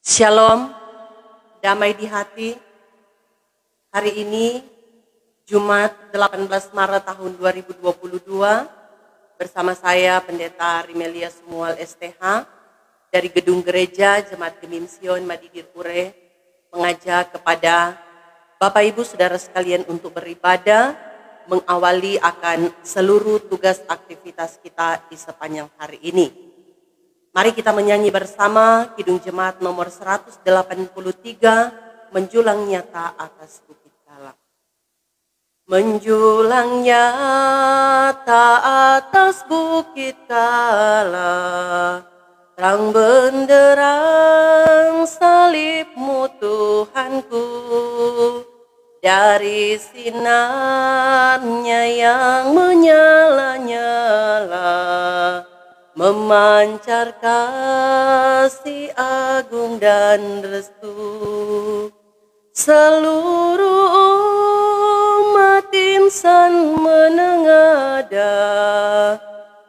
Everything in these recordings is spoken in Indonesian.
Shalom, damai di hati. Hari ini Jumat 18 Maret tahun 2022 bersama saya Pendeta Rimelia Sumual STH dari Gedung Gereja Jemaat Gemim Sion Madidir Pure mengajak kepada Bapak Ibu Saudara sekalian untuk beribadah, mengawali akan seluruh tugas aktivitas kita di sepanjang hari ini. Mari kita menyanyi bersama Kidung Jemaat nomor 183, Menjulang Nyata Atas Bukit Kala. Menjulang nyata atas Bukit Kala, terang benderang salibmu Tuhanku, dari sinarnya yang menyala-nyala, memancar kasih agung dan restu. Seluruh umat insan menengada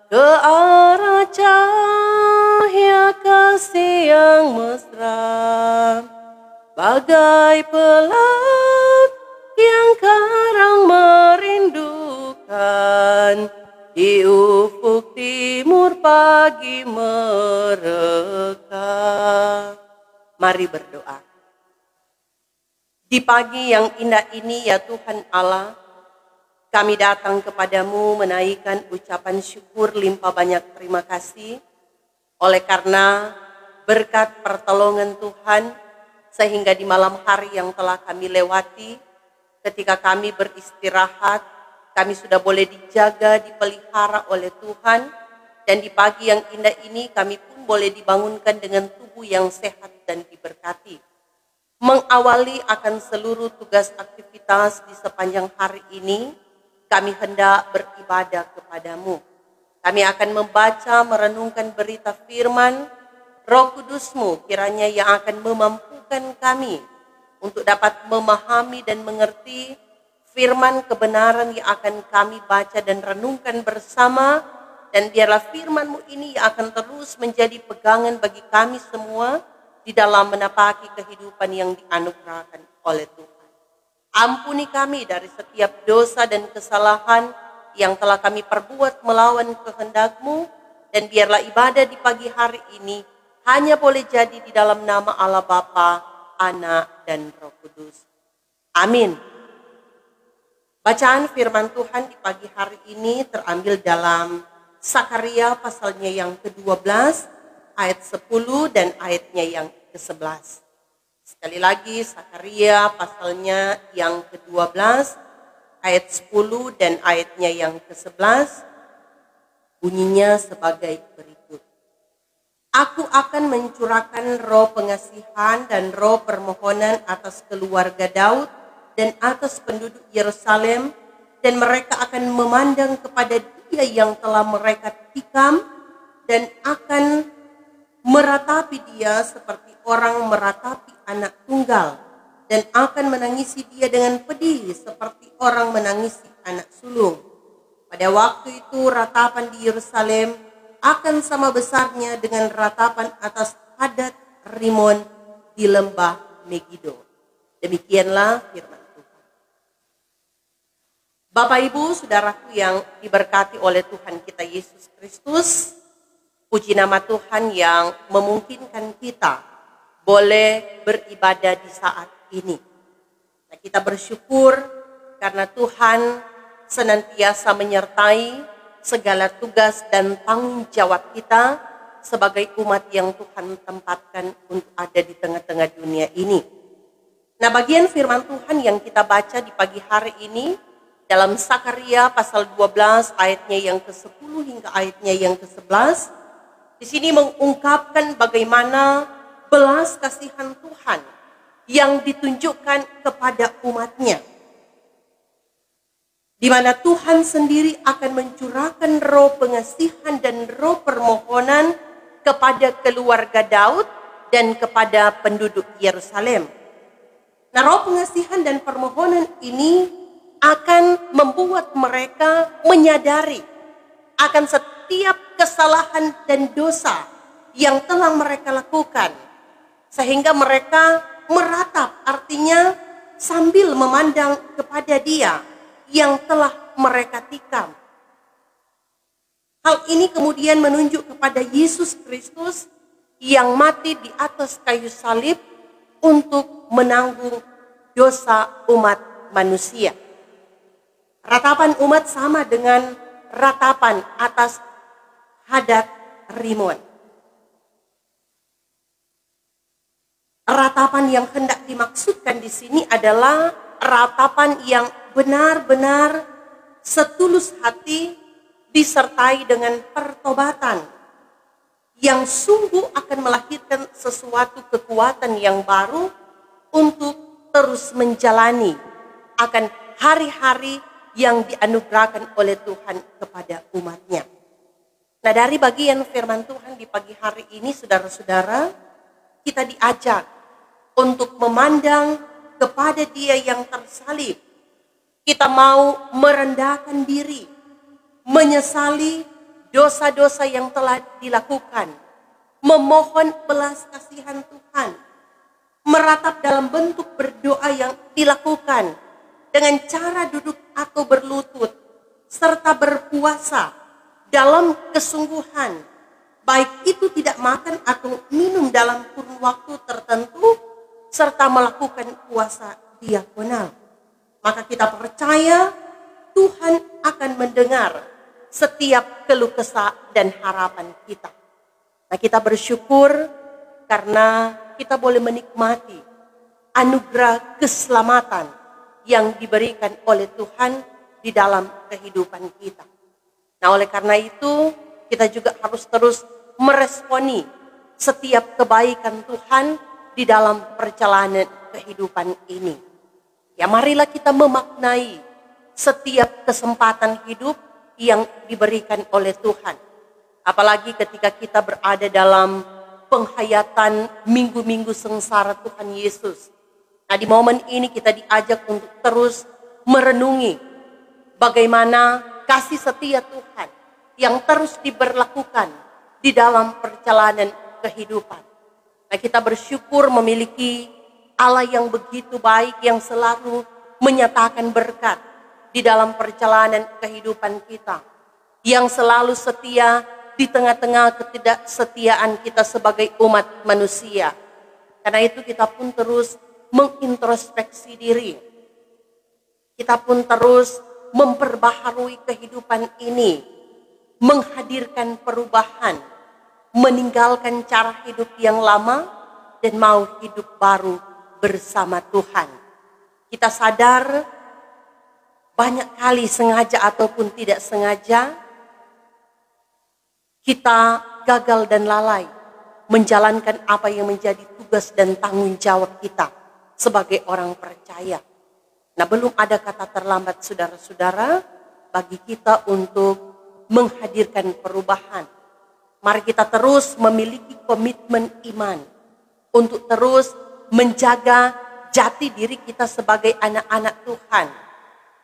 ke arah cahaya kasih yang mesra, bagai pelak yang karang merindukan di ufuk timur pagi mereka. Mari berdoa. Di pagi yang indah ini ya Tuhan Allah, kami datang kepadamu menaikkan ucapan syukur limpah banyak terima kasih. Oleh karena berkat pertolongan Tuhan, sehingga di malam hari yang telah kami lewati, ketika kami beristirahat, kami sudah boleh dijaga, dipelihara oleh Tuhan. Dan di pagi yang indah ini kami pun boleh dibangunkan dengan tubuh yang sehat dan diberkati. Mengawali akan seluruh tugas aktivitas di sepanjang hari ini, kami hendak beribadah kepadamu. Kami akan membaca, merenungkan berita firman, Roh Kudus-Mu kiranya yang akan memampukan kami untuk dapat memahami dan mengerti firman kebenaran yang akan kami baca dan renungkan bersama, dan biarlah firman-Mu ini yang akan terus menjadi pegangan bagi kami semua di dalam menapaki kehidupan yang dianugerahkan oleh Tuhan. Ampuni kami dari setiap dosa dan kesalahan yang telah kami perbuat melawan kehendak-Mu, dan biarlah ibadah di pagi hari ini hanya boleh jadi di dalam nama Allah Bapa, Anak, dan Roh Kudus. Amin. Bacaan firman Tuhan di pagi hari ini terambil dalam Sakaria pasalnya yang ke-12, ayat 10 dan ayatnya yang ke-11. Sekali lagi Sakaria pasalnya yang ke-12, ayat 10 dan ayatnya yang ke-11, bunyinya sebagai berikut. Aku akan mencurahkan roh pengasihan dan roh permohonan atas keluarga Daud dan atas penduduk Yerusalem, dan mereka akan memandang kepada Dia yang telah mereka tikam dan akan meratapi Dia seperti orang meratapi anak tunggal, dan akan menangisi Dia dengan pedih seperti orang menangisi anak sulung. Pada waktu itu ratapan di Yerusalem akan sama besarnya dengan ratapan atas Hadad Rimon di lembah Megido. Demikianlah firman Tuhan. Bapak Ibu Saudaraku yang diberkati oleh Tuhan kita Yesus Kristus, puji nama Tuhan yang memungkinkan kita boleh beribadah di saat ini. Nah, kita bersyukur karena Tuhan senantiasa menyertai segala tugas dan tanggung jawab kita sebagai umat yang Tuhan tempatkan untuk ada di tengah-tengah dunia ini. Nah, bagian firman Tuhan yang kita baca di pagi hari ini dalam Sakaria pasal 12 ayatnya yang ke-10 hingga ayatnya yang ke-11, di sini mengungkapkan bagaimana belas kasihan Tuhan yang ditunjukkan kepada umatnya, di mana Tuhan sendiri akan mencurahkan roh pengasihan dan roh permohonan kepada keluarga Daud dan kepada penduduk Yerusalem. Nah, roh pengasihan dan permohonan ini akan membuat mereka menyadari akan setiap kesalahan dan dosa yang telah mereka lakukan, sehingga mereka meratap, artinya sambil memandang kepada Dia yang telah mereka tikam. Hal ini kemudian menunjuk kepada Yesus Kristus yang mati di atas kayu salib untuk menanggung dosa umat manusia. Ratapan umat sama dengan ratapan atas Hadad Rimon. Ratapan yang hendak dimaksudkan di sini adalah ratapan yang benar-benar setulus hati disertai dengan pertobatan yang sungguh akan melahirkan sesuatu kekuatan yang baru untuk terus menjalani akan hari-hari yang dianugerahkan oleh Tuhan kepada umatnya. Nah, dari bagian firman Tuhan di pagi hari ini, saudara-saudara, kita diajak untuk memandang kepada Dia yang tersalib. Kita mau merendahkan diri, menyesali dosa-dosa yang telah dilakukan, memohon belas kasihan Tuhan, meratap dalam bentuk berdoa yang dilakukan dengan cara duduk atau berlutut, serta berpuasa dalam kesungguhan, baik itu tidak makan atau minum dalam kurun waktu tertentu, serta melakukan puasa diakonal. Maka kita percaya Tuhan akan mendengar setiap keluh kesah dan harapan kita. Nah, kita bersyukur karena kita boleh menikmati anugerah keselamatan yang diberikan oleh Tuhan di dalam kehidupan kita. Nah, oleh karena itu kita juga harus terus meresponi setiap kebaikan Tuhan di dalam perjalanan kehidupan ini. Ya, marilah kita memaknai setiap kesempatan hidup yang diberikan oleh Tuhan. Apalagi ketika kita berada dalam penghayatan minggu-minggu sengsara Tuhan Yesus. Nah, di momen ini kita diajak untuk terus merenungi bagaimana kasih setia Tuhan yang terus diberlakukan di dalam perjalanan kehidupan. Nah, kita bersyukur memiliki Allah yang begitu baik, yang selalu menyatakan berkat di dalam perjalanan kehidupan kita, yang selalu setia di tengah-tengah ketidaksetiaan kita sebagai umat manusia. Karena itu kita pun terus mengintrospeksi diri. Kita pun terus memperbaharui kehidupan ini, menghadirkan perubahan, meninggalkan cara hidup yang lama dan mau hidup baru bersama Tuhan. Kita sadar banyak kali sengaja ataupun tidak sengaja kita gagal dan lalai menjalankan apa yang menjadi tugas dan tanggung jawab kita sebagai orang percaya. Nah, belum ada kata terlambat, saudara-saudara, bagi kita untuk menghadirkan perubahan. Mari kita terus memiliki komitmen iman untuk terus menjaga jati diri kita sebagai anak-anak Tuhan.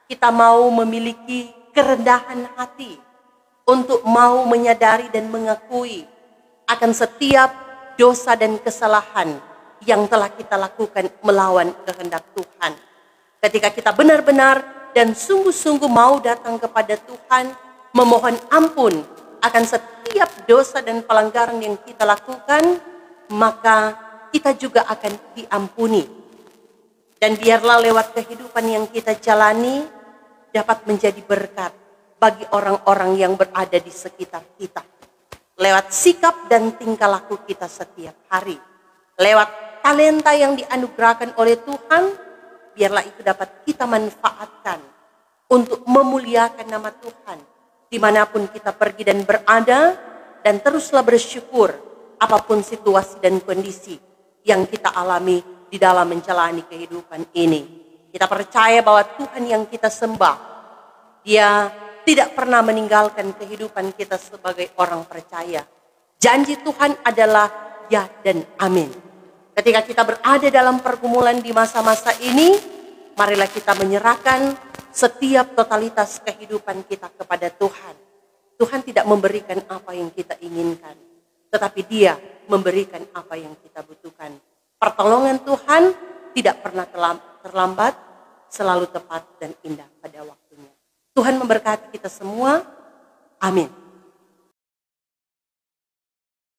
Kita mau memiliki kerendahan hati untuk mau menyadari dan mengakui akan setiap dosa dan kesalahan yang telah kita lakukan melawan kehendak Tuhan. Ketika kita benar-benar dan sungguh-sungguh mau datang kepada Tuhan, memohon ampun akan setiap dosa dan pelanggaran yang kita lakukan, maka kita juga akan diampuni. Dan biarlah lewat kehidupan yang kita jalani dapat menjadi berkat bagi orang-orang yang berada di sekitar kita. Lewat sikap dan tingkah laku kita setiap hari. Lewat talenta yang dianugerahkan oleh Tuhan, biarlah itu dapat kita manfaatkan untuk memuliakan nama Tuhan dimanapun kita pergi dan berada, dan teruslah bersyukur apapun situasi dan kondisi yang kita alami di dalam menjalani kehidupan ini. Kita percaya bahwa Tuhan yang kita sembah, Dia tidak pernah meninggalkan kehidupan kita sebagai orang percaya. Janji Tuhan adalah ya dan amin. Ketika kita berada dalam pergumulan di masa-masa ini, marilah kita menyerahkan setiap totalitas kehidupan kita kepada Tuhan. Tuhan tidak memberikan apa yang kita inginkan, tetapi Dia memberikan apa yang kita butuhkan. Pertolongan Tuhan tidak pernah terlambat, selalu tepat dan indah pada waktunya. Tuhan memberkati kita semua. Amin.